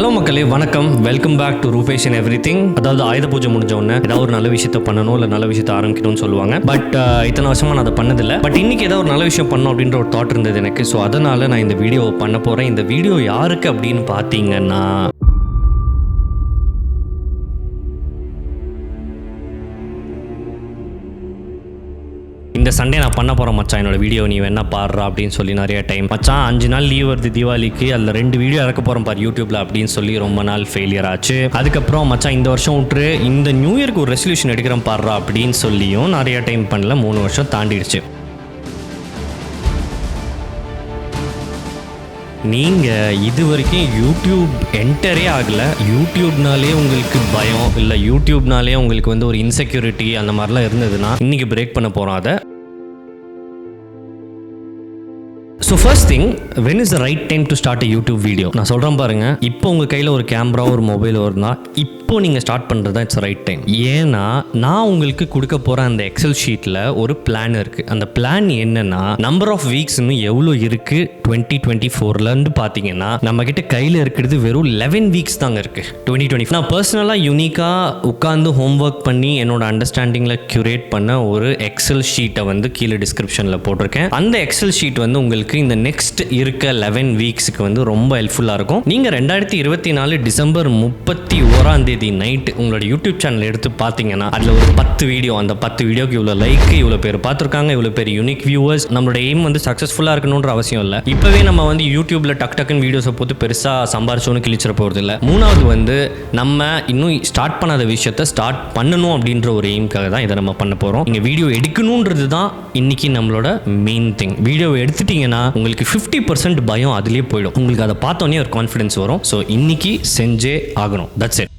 Hello மக்களே, வணக்கம். Welcome back to Rupesh and everything. அதாவது ஆயுத பூஜை முடிஞ்ச உடனே ஏதாவது ஒரு நல்ல விஷயத்த பண்ணணும், இல்லை நல்ல விஷயத்தை ஆரம்பிக்கணும்னு சொல்லுவாங்க. பட் இத்தனை வருஷமா நான் அதை பண்ணதில்லை. பட் இன்னைக்கு ஏதாவது ஒரு நல்ல விஷயம் பண்ணணும் அப்படின்ற ஒரு தாட் இருந்தது எனக்கு. ஸோ அதனால நான் இந்த வீடியோ பண்ண போறேன். இந்த வீடியோ யாருக்கு அப்படின்னு பார்த்தீங்கன்னா, இந்த சண்டே நான் பண்ண போகிறேன் மச்சான், என்னோட வீடியோ நீ வேணா பாடுறா அப்படின்னு சொல்லி நிறைய டைம் மச்சான் 5 நாள் லீவ் வருது தீபாவளிக்கு, அதில் 2 வீடியோ இறக்க போகிறேன் பாரு யூடியூப்ல அப்படின்னு சொல்லி ரொம்ப நாள் ஃபெயிலியர் ஆச்சு. அதுக்கப்புறம் மச்சான் இந்த வருஷம் விட்டுரு, இந்த நியூ இயர்க்கு ஒரு ரெசல்யூஷன் எடுக்கிறேன் பாடுறா அப்படின்னு சொல்லியும் நிறைய டைம் பண்ணல. 3 வருஷம் தாண்டிடுச்சு. நீங்கள் இது வரைக்கும் யூடியூப் என்டரே ஆகலை, யூடியூப்னாலே உங்களுக்கு பயம் இல்லை, யூடியூப்னாலே உங்களுக்கு ஒரு இன்செக்யூரிட்டி அந்த மாதிரிலாம் இருந்ததுன்னா இன்றைக்கி பிரேக் பண்ண போகிறோம் அதை. So first thing, when is the right time to start a YouTube video? நான் சொல்கிறேன் பாருங்க, இப்போ உங்கள் கையில் ஒரு கேமரா ஒரு மொபைல் வருதுன்னா இப்போ நீங்கள் ஸ்டார்ட் பண்ணுறது தான் இட்ஸ் ரைட் டைம். ஏன்னா நான் உங்களுக்கு கொடுக்க போகிற அந்த எக்ஸல் ஷீட்டில் ஒரு பிளான் இருக்குது. அந்த பிளான் என்னன்னா, நம்பர் ஆஃப் வீக்ஸ் இன்னும் எவ்வளோ இருக்குது 2024 பார்த்தீங்கன்னா நம்ம கிட்ட கையில் இருக்கிறது வெறும் 11 வீக்ஸ் தாங்க இருக்குது 2024. நான் பர்சனலாக யூனிக்காக உட்காந்து ஹோம்ஒர்க் பண்ணி என்னோட அண்டர்ஸ்டாண்டிங்கில் க்யூரேட் பண்ண ஒரு எக்ஸல் ஷீட்டை கீழே டிஸ்கிரிப்ஷனில் போட்டிருக்கேன். அந்த எக்ஸல் ஷீட் உங்களுக்கு இந்த நெக்ஸ்ட் இருக்க 11 வீக்ஸ்க்கு ரொம்ப ஹெல்ப்ஃபுல்லாக இருக்கும். நீங்கள் 2024 டிசம்பர் 31 நைட் உங்களோட யூடியூப் சேனல் எடுத்து பார்த்தீங்கன்னா அதில் ஒரு 10 வீடியோ, அந்த 10 வீடியோக்கு இவ்வளோ லைக், இவ்வளோ பேர் பார்த்துருக்காங்க, இவ்வளோ பேர் யூனிக் வியூவர்ஸ். நம்மளோட எய்ம் சக்ஸஸ்ஃபுல்லாக இருக்கணுன்ற அவசியம் இல்லை. இப்போவே நம்ம யூடியூப்ல டக்குன்னு வீடியோஸை போட்டு பெருசாக சம்பாரிச்சோன்னு கிழிச்சிட போகிறது இல்லை. மூணாவது நம்ம இன்னும் ஸ்டார்ட் பண்ணாத விஷயத்தை ஸ்டார்ட் பண்ணணும் அப்படின்ற ஒரு எய்ம்காக தான் இதை நம்ம பண்ண போகிறோம். இங்கே வீடியோ எடுக்கணுன்றது தான் இன்னைக்கு நம்மளோட மெயின் திங். வீடியோ எடுத்துட்டீங்கன்னா உங்களுக்கு 50% பயம் அதுலேயே போயிடும். உங்களுக்கு அதை பார்த்தோன்னே ஒரு கான்ஃபிடன்ஸ் வரும். ஸோ இன்னைக்கு செஞ்சே ஆகணும். That's it.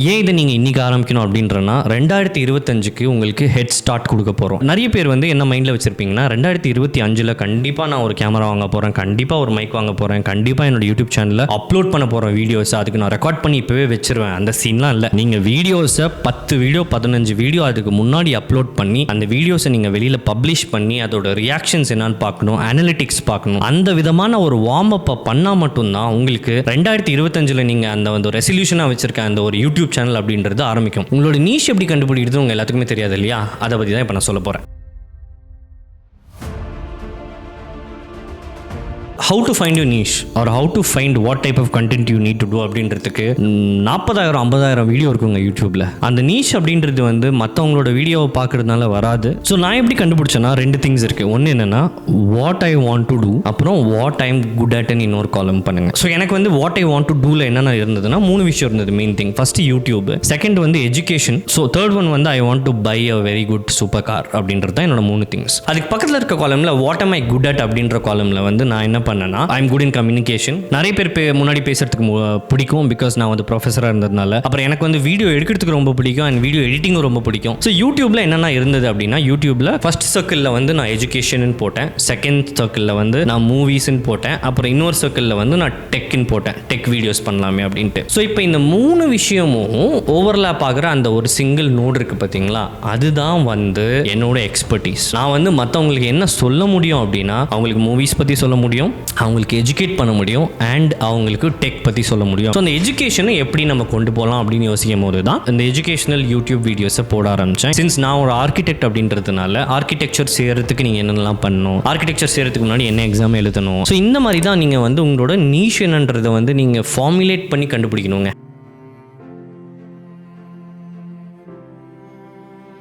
ஏன் இதை நீங்கள் இன்றைக்கி ஆரம்பிக்கணும் அப்படின்றனா, 2025க்கு உங்களுக்கு ஹெட் ஸ்டார்ட் கொடுக்க போகிறோம். நிறைய பேர் என்ன மைண்டில் வச்சுருப்பீங்கன்னா, 2025 கண்டிப்பாக நான் ஒரு கேமரா வாங்க போகிறேன், கண்டிப்பாக ஒரு மைக் வாங்க போகிறேன், கண்டிப்பாக என்னோட யூடியூப் சேனலில் அப்லோட் பண்ண போகிறேன் வீடியோஸ், அதுக்கு நான் ரெக்கார்ட் பண்ணி இப்போவே வச்சிருவேன். அந்த சீன்லாம் இல்லை. நீங்கள் வீடியோஸை 10 வீடியோ 15 வீடியோ அதுக்கு முன்னாடி அப்லோட் பண்ணி அந்த வீடியோஸை நீங்கள் வெளியில் பப்ளிஷ் பண்ணி அதோட ரியாக்ஷன்ஸ் என்னன்னு பார்க்கணும், அனலிட்டிக்ஸ் பார்க்கணும். அந்த விதமான ஒரு வார்ம் அப்பை பண்ணால் மட்டும்தான் உங்களுக்கு 2025 நீங்கள் அந்த ரெசல்யூஷனாக வச்சுருக்க அந்த ஒரு யூடியூப் சேனல் அப்படின்றது ஆரம்பிக்கும். உங்களோட நீஷ் எப்படி கண்டுபிடிக்கிறது உங்க எல்லாத்துக்குமே தெரியாது இல்லையா? அதை பற்றி தான் இப்போ நான் சொல்ல போகிறேன். How to find your niche or how to find what type of content you need to do அப்படின்றதுக்கு 40,000-50,000 வீடியோ இருக்குங்க யூடியூப்ல. அந்த நீஷ் அப்படின்றது மற்றவங்களோட வீடியோவை பார்க்கறதுனால வராது. ஸோ நான் எப்படி கண்டுபிடிச்சேன்னா, 2 திங்ஸ் இருக்கு. ஒன்று என்னன்னா, what I want to do, அப்புறம் what I am good at இன்னொரு காலம் பண்ணுங்க. ஸோ எனக்கு வாட் ஐ வாண்ட் டு டூல என்னென்ன இருந்ததுன்னா 3 விஷயம் இருந்தது. Main thing first YouTube, second education, so third one I want to buy a very good super car அப்படின்றது தான் என்னோட 3 திங்ஸ். அதுக்கு பக்கத்தில் இருக்க காலம்ல what I'm I good at அப்படின்ற காலம்ல நான் என்ன ஐம் குட் இன் கம்யூனிகேஷன். நிறைய பேர் முன்னாடி பேசுறதுக்கு பிடிக்கும், பிகாஸ் நான் ப்ரொஃபஸராக இருந்ததுனால. அப்புறம் எனக்கு வீடியோ எடுக்கிறதுக்கு ரொம்ப பிடிக்கும் அண்ட் வீடியோ எடிட்டிங் ரொம்ப பிடிக்கும். ஸோ யூடியூப்ல என்னென்ன இருந்தது அப்படின்னா, யூடியூப்ல ஃபர்ஸ்ட் சர்க்கிளில் நான் எஜுகேஷன் போட்டேன், செகண்ட் சர்க்கிளில் நான் மூவிஸ்ன்னு போட்டேன், அப்புறம் இன்னொரு சர்க்கிளில் நான் டெக்னு போட்டேன், டெக் வீடியோஸ் பண்ணலாமே அப்படின்ட்டு. ஸோ இப்போ இந்த 3 விஷயமும் ஓவர்லாப் ஆகிற அந்த ஒரு சிங்கிள் நோடு இருக்கு பார்த்தீங்களா, அதுதான் என்னோட எக்ஸ்பர்டீஸ். நான் மற்றவங்களுக்கு என்ன சொல்ல முடியும் அப்படின்னா, அவங்களுக்கு மூவிஸ் பற்றி சொல்ல முடியும், அவங்களுக்கு எஜுகேட் பண்ண முடியும் அண்ட் அவங்களுக்கு டெக் பற்றி சொல்ல முடியும். ஸோ அந்த எஜுகேஷனை எப்படி நம்ம கொண்டு போகலாம் அப்படின்னு யோசிக்கும் போது தான் இந்த எஜுகேஷனல் யூடியூப் வீடியோஸை போட ஆரம்பித்தேன். சின்ஸ் நான் ஒரு ஆர்கிடெக்ட் அப்படின்றதுனால ஆர்கிடெக்சர் செய்கிறதுக்கு நீங்கள் என்னென்னலாம் பண்ணணும், ஆர்கிடெக்சர் செய்கிறதுக்கு முன்னாடி என்ன எக்ஸாம் எழுதணும், ஸோ இந்த மாதிரி தான் நீங்கள் உங்களோட நீஷ் என்னன்றதை நீங்கள் ஃபார்முலேட் பண்ணி கண்டுபிடிக்கணுங்க.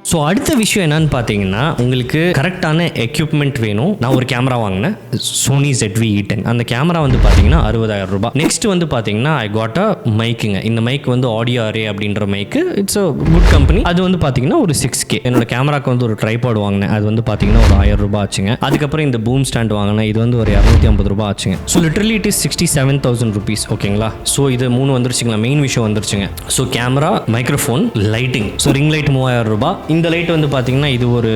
ஸோ அடுத்த விஷயம் என்னன்னு பார்த்தீங்கன்னா, உங்களுக்கு கரெக்டான எக்யூப்மெண்ட் வேணும். நான் ஒரு கேமரா வாங்கினேன், சோனி ZV-E10. அந்த கேமரா பார்த்தீங்கன்னா 60,000 ரூபாய். நெக்ஸ்ட் பார்த்தீங்கன்னா ஐ காட் அ மைக்குங்க. இந்த மைக் ஆடியோ அரே அப்படின்ற மைக்கு, இட்ஸ் அ குட் கம்பெனி. அது பார்த்தீங்கன்னா ஒரு 6K. என்னோட கேமராக்கு ஒரு ட்ரைபாட் வாங்கினேன், அது பார்த்தீங்கன்னா ஒரு 1000 ரூபாய் ஆச்சுங்க. அதுக்கப்புறம் இந்த பூம் ஸ்டாண்ட் வாங்கினேன், இது ஒரு 250 ரூபாய் ஆச்சுங்க. So literally it is 67,000 rupees. ஓகேங்களா? ஸோ இது 3 வந்துருச்சுங்களா, மெயின் விஷயம் வந்துருச்சுங்க. So camera, microphone, lighting. So ring light 3000 ரூபாய். இந்த லைட் வந்து பார்த்தீங்கன்னா இது ஒரு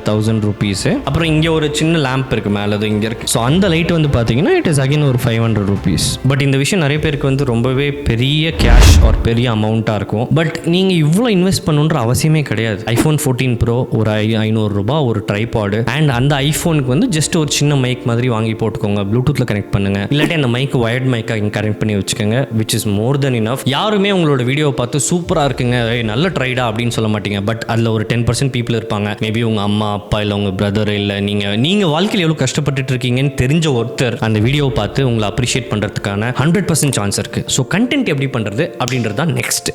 1000 rupees. அப்புறம் இங்கே ஒரு சின்ன லேம்ப் இருக்குது மேலே, அது இங்கே இருக்குது. ஸோ அந்த லைட் வந்து பார்த்தீங்கன்னா இட் இஸ் அகைன் ஒரு 500 rupees. பட் இந்த விஷயம் நிறைய பேருக்கு வந்து ரொம்பவே பெரிய கேஷ் ஒரு பெரிய அமௌண்ட்டாக இருக்கும். பட் நீங்கள் இவ்வளோ இன்வெஸ்ட் பண்ணுன்ற அவசியமே கிடையாது. iPhone 14 Pro ஒரு 500 ரூபாய், ஒரு ட்ரைபாடு, அண்ட் அந்த ஐஃபோனுக்கு வந்து ஜஸ்ட் ஒரு சின்ன மைக் மாதிரி வாங்கி போட்டுக்கோங்க, ப்ளூடூத்தில் கனெக்ட் பண்ணுங்க, இல்லாட்டி அந்த மைக் வயர்ட் மைக்காக கனெக்ட் பண்ணி வச்சுக்கோங்க, which is more then enough. யாருமே உங்களோட வீடியோ பார்த்து சூப்பராக இருக்குங்க, நல்ல ட்ரைடா அப்படின்னு சொல்ல மாட்டீங்க. பட் அதில் ஒரு 10% பீப்புள் இருப்பாங்க, மேபி உங்கள் அம்மா அப்பா இல்லை உங்கள் பிரதர் இல்லை நீங்கள் வாழ்க்கையில் எவ்வளோ கஷ்டப்பட்டு இருக்கீங்கன்னு தெரிஞ்ச ஒருத்தர் அந்த வீடியோவை பார்த்து உங்களை அப்ரிஷியேட் பண்ணுறதுக்கான 100% சான்ஸ் இருக்குது. ஸோ கண்டென்ட் எப்படி பண்ணுறது அப்படின்றது தான் நெக்ஸ்ட்.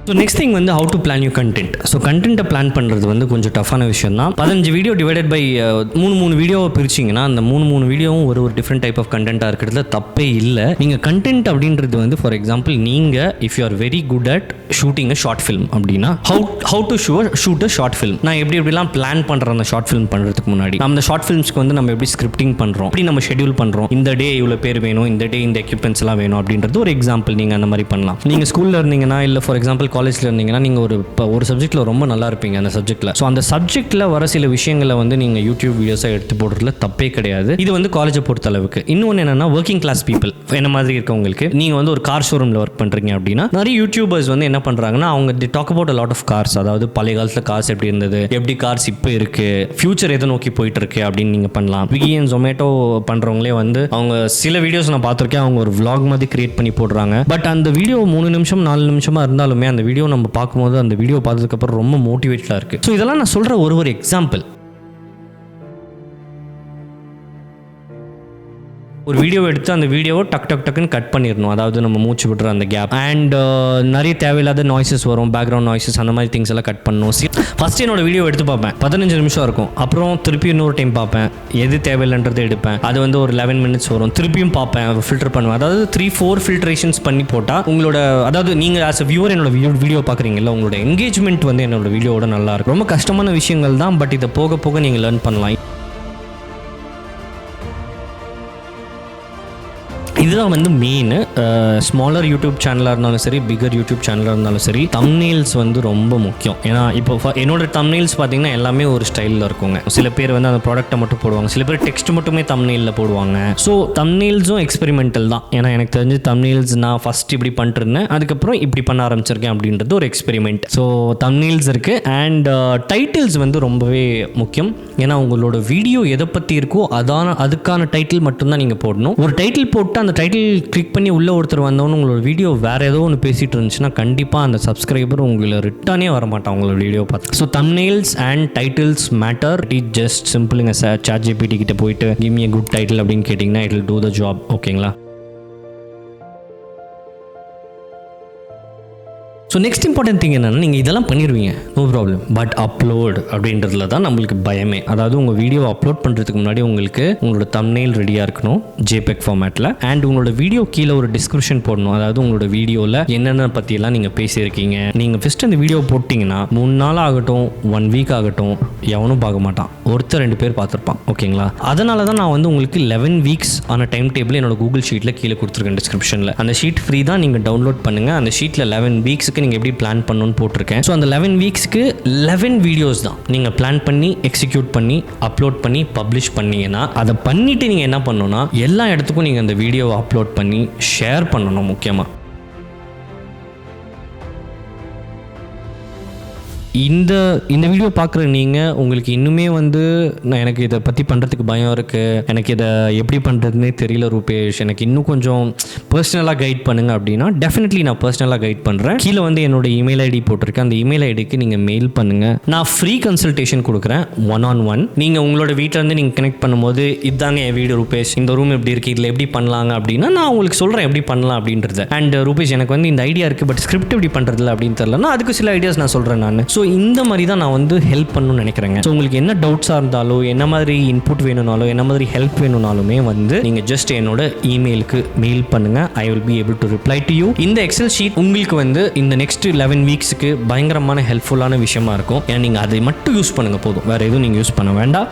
ஸோ நெக்ஸ்ட் திங் வந்து how to plan you content. So கண்டென்ட்டை பிளான் பண்ணுறது வந்து கொஞ்சம் டஃப்பான விஷயம் தான். 15 வீடியோ டிவைடட் பை 3 வீடியோவை பிரிச்சிங்கன்னா அந்த 3 வீடியோவும் ஒரு டிஃப்ரெண்ட் டைப் ஆஃப் கண்டென்ட்டாக இருக்கிறதுல தப்பே இல்லை. நீங்கள் கண்டென்ட் அப்படின்றது வந்து ஃபார் எக்ஸாம்பிள் நீங்கள் if you are very good at shooting a short film அப்படின்னா how to shoot a short film. நான் எப்படிலாம் பிளான் பண்ணுறேன் அந்த ஷார்ட் ஃபிலிம் பண்ணுறதுக்கு முன்னாடி. நம்ம ஷார்ட் ஃபிலிம்ஸ்க்கு வந்து நம்ம எப்படி ஸ்கிரிப்டிங் பண்ணுறோம், எப்படி நம்ம ஷெட்யூல் பண்ணுறோம், இந்த டே இவ்வளோ பேர் வேணும், இந்த டே இந்த எக்யூப்மெண்ட்ஸ் எல்லாம் வேணும் அப்படின்றது ஒரு எக்ஸாம்பிள். நீங்கள் அந்த மாதிரி பண்ணலாம். நீங்கள் ஸ்கூலில் இருந்தீங்கன்னா இல்லை ஃபார் எக்ஸாம்பிள் காலேஜில் இருந்தீங்கன்னா நீங்கள் ஒரு சப்ஜெக்ட்டில் ரொம்ப நல்லா இருப்பீங்க அந்த சப்ஜெக்ட்டில். ஸோ அந்த சப்ஜெக்ட்டில் வர சில விஷயங்களை வந்து நீங்கள் யூடியூப் வீடியோஸாக எடுத்து போடுறதுல தப்பே கிடையாது. இது வந்து காலேஜை பொறுத்த அளவுக்கு. இன்னொன்று என்னென்னா ஒர்க்கிங் கிளாஸ் பீப்புள் என்ன மாதிரி இருக்கவங்களுக்கு, நீங்கள் வந்து ஒரு கார் ஷோரூமில் ஒர்க் பண்ணுறீங்க அப்படின்னா நிறைய யூடியூபர்ஸ் வந்து என்ன பண்ணுறாங்கன்னா அவங்க talk about lot of cars. அதாவது பழைய காலத்தில் கார்ஸ் எப்படி இருந்தது, எப்படி கார்ஸ் இப்போ இருக்குது, ஃபியூச்சர் எதை நோக்கி போயிட்டு இருக்கு அப்படின்னு நீங்கள் பண்ணலாம். ஸ்விக்கி அண்ட் ஜொமேட்டோ பண்ணுறவங்களே வந்து அவங்க சில வீடியோஸ் நான் பார்த்துருக்கேன், அவங்க ஒரு vlog மாதிரி கிரியேட் பண்ணி போடுறாங்க. பட் அந்த வீடியோ 3 நிமிஷம் 4 நிமிஷமாக இருந்தாலுமே அந்த வீடியோ நம்ம பார்க்கும்போது அந்த வீடியோ பார்த்ததுக்கப்புறம் ரொம்ப மோட்டிவேட்டடாக இருக்குது. ஸோ இதெல்லாம் நான் சொல்கிற ஒரு எக்ஸாம்பிள். ஒரு வீடியோ எடுத்து அந்த வீடியோவை டக்குன்னு கட் பண்ணிடணும். அதாவது நம்ம மூச்சு விடுற அந்த கேப் அண்ட் நிறைய தேவையில்லாத நாய்ஸஸ் வரும், பேக்ரவுண்ட் நாய்ஸஸ், அந்த மாதிரி திங்ஸ் எல்லாம் கட் பண்ணணும். ஃபஸ்ட் என்னோட வீடியோ எடுத்து பார்ப்பேன், 15 நிமிஷம் இருக்கும். அப்புறம் திருப்பி இன்னொரு டைம் பார்ப்பேன், எது தேவையில்லைன்றது எடுப்பேன். அது வந்து ஒரு 11 மினிட்ஸ் வரும். திருப்பியும் பார்ப்பேன், ஃபில்டர் பண்ணுவேன். அதாவது 3-4 ஃபில்ட்ரேஷன்ஸ் பண்ணி போட்டால் உங்களோட, அதாவது நீங்கள் ஆஸ் அ வியூவர் என்னோட வீடியோ பார்க்குறீங்கல்ல, உங்களோட என்கேஜ்மெண்ட் வந்து என்னோட வீடியோவோட நல்லா இருக்கும். ரொம்ப கஷ்டமான விஷயங்கள் தான், பட் இதை போக போக நீங்கள் லேர்ன் பண்ணலாம். இதுதான் வந்து மெயின். ஸ்மாலர் யூடியூப் சேனலாக இருந்தாலும் சரி, பிகர் யூடியூப் சேனலாக இருந்தாலும் சரி, தம்ப்நெயில்ஸ் வந்து ரொம்ப முக்கியம். ஏன்னா இப்போ என்னோட தம்ப்நெயில்ஸ் பார்த்தீங்கன்னா எல்லாமே ஒரு ஸ்டைலில் இருக்குங்க. சில பேர் வந்து அந்த ப்ராடக்ட்டை மட்டும் போடுவாங்க, சில பேர் டெக்ஸ்ட் மட்டுமே தம்ப்நெயிலில் போடுவாங்க. ஸோ தம்ப்நெயில்ஸும் எக்ஸ்பெரிமெண்டல் தான். ஏன்னா எனக்கு தெரிஞ்சு தம்ப்நெயில்ஸ் நான் ஃபஸ்ட் இப்படி பண்ணிட்டு இருந்தேன், அதுக்கப்புறம் இப்படி பண்ண ஆரம்பிச்சிருக்கேன் அப்படின்றது ஒரு எக்ஸ்பெரிமெண்ட். ஸோ தம்ப்நெயில்ஸ் இருக்குது அண்ட் டைட்டில்ஸ் வந்து ரொம்பவே முக்கியம். ஏன்னா உங்களோட வீடியோ எதை பற்றி இருக்கோ அதுக்கான டைட்டில் மட்டும்தான் நீங்கள் போடணும். ஒரு டைட்டில் போட்டு அந்த டைட்டில் கிளிக் பண்ணி உள்ள ஒருத்தர் வந்தவொன்னு உங்களோட வீடியோ வேறு ஏதோ ஒன்று பேசிகிட்டு இருந்துச்சுன்னா கண்டிப்பாக அந்த சப்ஸ்கிரைபர் உங்களை ரிட்டர்னே வரமாட்டான் உங்களோட வீடியோ பார்த்து. So thumbnails and titles matter. It just சிம்பிளுங்க. ChatGPT கிட்ட போயிட்டு give me a good title அப்படின்னு கேட்டிங்கன்னா it will do the job. ஓகேங்களா? ஸோ நெக்ஸ்ட் இம்பார்ட்டன்ட் திங் என்னென்னா, நீங்கள் இதெல்லாம் பண்ணிடுவீங்க, நோ ப்ராப்ளம். பட் அப்லோட் அப்படின்றதுல தான் நம்மளுக்கு பயமே. அதாவது உங்கள் வீடியோ அப்லோட் பண்ணுறதுக்கு முன்னாடி உங்களுக்கு உங்களோட தம்ப்நெயில் ரெடியாக இருக்கணும் JPEG ஃபார்மேட்டில். அண்ட் உங்களோட வீடியோ கீழே ஒரு டிஸ்கிரிப்ஷன் போடணும். அதாவது உங்களோட வீடியோவில் என்னென்ன பற்றியெல்லாம் நீங்கள் பேசியிருக்கீங்க. நீங்கள் ஃபஸ்ட் அந்த வீடியோ போட்டிங்கன்னா 3 நாள் ஆகட்டும், 1 வீக் ஆகட்டும், எவனும் பார்க்க மாட்டான், ஒருத்தர் 2 பேர் பார்த்துருப்பான். ஓகேங்களா? அதனால தான் நான் வந்து உங்களுக்கு 11 வீக்ஸ் ஆன டைம் டேபிள் என்னோட கூகுள் ஷீட்டில் கீழே கொடுத்துருக்கேன் டிஸ்கிரிப்ஷனில். அந்த ஷீட் ஃப்ரீ தான், நீங்கள் டவுன்லோட் பண்ணுங்கள். அந்த ஷீட்டில் 11 வீக்ஸுக்கு நீங்கள் எப்படி பிளான் பண்ணணும்னு போட்டிருக்கேன். ஸோ அந்த 11 வீக்ஸ்க்கு 11 வீடியோஸ் தான் நீங்கள் பிளான் பண்ணி எக்ஸிக்யூட் பண்ணி அப்லோட் பண்ணி பப்ளிஷ் பண்ணீங்கன்னா, அதை பண்ணிவிட்டு நீங்கள் என்ன பண்ணணும்னா எல்லா இடத்துக்கும் நீங்கள் அந்த வீடியோவை அப்லோட் பண்ணி ஷேர் பண்ணணும். முக்கியமாக இந்த வீடியோ பார்க்குற நீங்கள் உங்களுக்கு இன்னுமே வந்து நான் எனக்கு இதை பற்றி பண்ணுறதுக்கு பயம் இருக்குது, எனக்கு இதை எப்படி பண்ணுறதுனே தெரியல ரூபேஷ், எனக்கு இன்னும் கொஞ்சம் பர்சனலாக கைட் பண்ணுங்கள் அப்படின்னா டெஃபினெட்லி நான் பர்சனலாக கைட் பண்ணுறேன். கீழே வந்து என்னோட இமெயில் ஐடி போட்டிருக்கேன். அந்த இமெயில் ஐடிக்கு நீங்கள் மெயில் பண்ணுங்கள். நான் ஃப்ரீ கன்சல்டேஷன் கொடுக்குறேன், 1-on-1. நீங்கள் உங்களோட வீட்டில் இருந்து நீங்கள் கனெக்ட் பண்ணும்போது இதாங்க என் வீடு ரூபேஷ், இந்த ரூம் எப்படி இருக்குது, இதில் எப்படி பண்ணலாங்க அப்படின்னா நான் உங்களுக்கு சொல்கிறேன் எப்படி பண்ணலாம் அப்படின்றது. அண்ட் ரூபேஷ் எனக்கு வந்து இந்த ஐடியா இருக்குது, பட் ஸ்கிரிப்ட் எப்படி பண்ணுறதில்ல அப்படின்னு தெரியலன்னா அதுக்கு சில ஐடியாஸ் நான் சொல்கிறேன் நான். ஸோ இந்த மாதிரி தான் நான் வந்து ஹெல்ப் பண்ணணும்னு நினைக்கிறேங்க. ஸோ உங்களுக்கு என்ன டவுட்ஸாக இருந்தாலும், என்ன மாதிரி இன்புட் வேணும்னாலும், என்ன மாதிரி ஹெல்ப் வேணும்னாலுமே வந்து நீங்கள் ஜஸ்ட் என்னோட இமெயிலுக்கு மெயில் பண்ணுங்கள். I will be able to reply to you. இந்த எக்ஸல் ஷீட் உங்களுக்கு வந்து இந்த நெக்ஸ்ட் 11 வீக்ஸுக்கு பயங்கரமான ஹெல்ப்ஃபுல்லான விஷயமா இருக்கும். ஏன்னா நீங்கள் அதை மட்டும் யூஸ் பண்ணுங்கள் போதும், வேறு எதுவும் நீங்கள் யூஸ் பண்ண வேண்டாம்.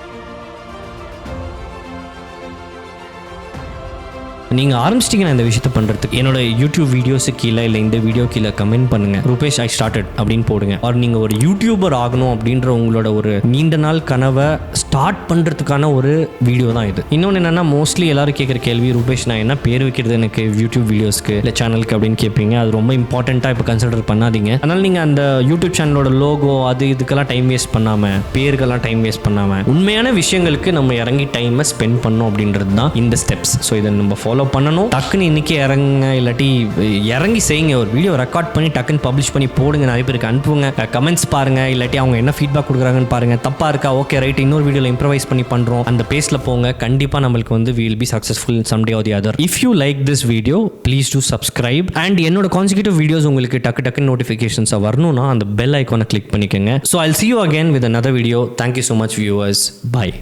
நீங்கள் ஆரம்பிச்சிட்டிங்கன்னா இந்த விஷயத்தை பண்ணுறதுக்கு என்னோட யூடியூப் வீடியோஸு கீழே இல்லை இந்த வீடியோ கீழே கமெண்ட் பண்ணுங்கள், ரூபேஷ் ஐ ஸ்டார்டட் அப்படின்னு போடுங்க. ஆர் நீங்கள் ஒரு யூடியூபர் ஆகணும் அப்படின்ற உங்களோட ஒரு நீண்ட நாள் கனவை ஸ்டார்ட் பண்ணுறதுக்கான ஒரு வீடியோ தான் இது. இன்னொன்று என்னென்னா, மோஸ்ட்லி எல்லாரும் கேட்குற கேள்வி, ரூபேஷ் நான் என்ன பேர் வைக்கிறது எனக்கு யூடியூப் வீடியோஸ்க்கு இல்லை சேனலுக்கு அப்படின்னு கேட்பீங்க. அது ரொம்ப இம்பார்ட்டண்ட்டாக இப்போ கன்சிடர் பண்ணாதீங்க. அதனால் நீங்கள் அந்த யூடியூப் சேனலோட லோகோ அது இதுக்கெல்லாம் டைம் வேஸ்ட் பண்ணாமல், பேருக்கெல்லாம் டைம் வேஸ்ட் பண்ணாமல், உண்மையான விஷயங்களுக்கு நம்ம இறங்கி டைமை ஸ்பெண்ட் பண்ணோம் அப்படின்றது தான் இந்த ஸ்டெப்ஸ். ஸோ இதை நம்ம ஃபாலோ பண்ணணும். டக்குன்னு இன்றைக்கி இல்லாட்டி இறங்கி செய்யுங்க. ஒரு வீடியோ ரெக்கார்ட் பண்ணி டக்குன்னு பப்ளிஷ் பண்ணி போடுங்க, நிறைய பேருக்கு அனுப்புங்க, கமெண்ட்ஸ் பாருங்க, இல்லாட்டி அவங்க என்ன ஃபீட்பேக் கொடுக்குறாங்கன்னு பாருங்க. தப்பா இருக்கா, ஓகே ரைட், இன்னொரு வீடியோவில் இம்ப்ரவைஸ் பண்ணி பண்ணுறோம், அந்த பேஸில் போங்க. கண்டிப்பாக நம்மளுக்கு வந்து we will be successful in some day or the other. If you like this video, please do subscribe. And என்னோட consecutive videos உங்களுக்கு டக்கு notifications வரணும்னா அந்த bell icon-ஐ click பண்ணிக்கங்க. So I'll see you again with another video. Thank you so much viewers. Bye.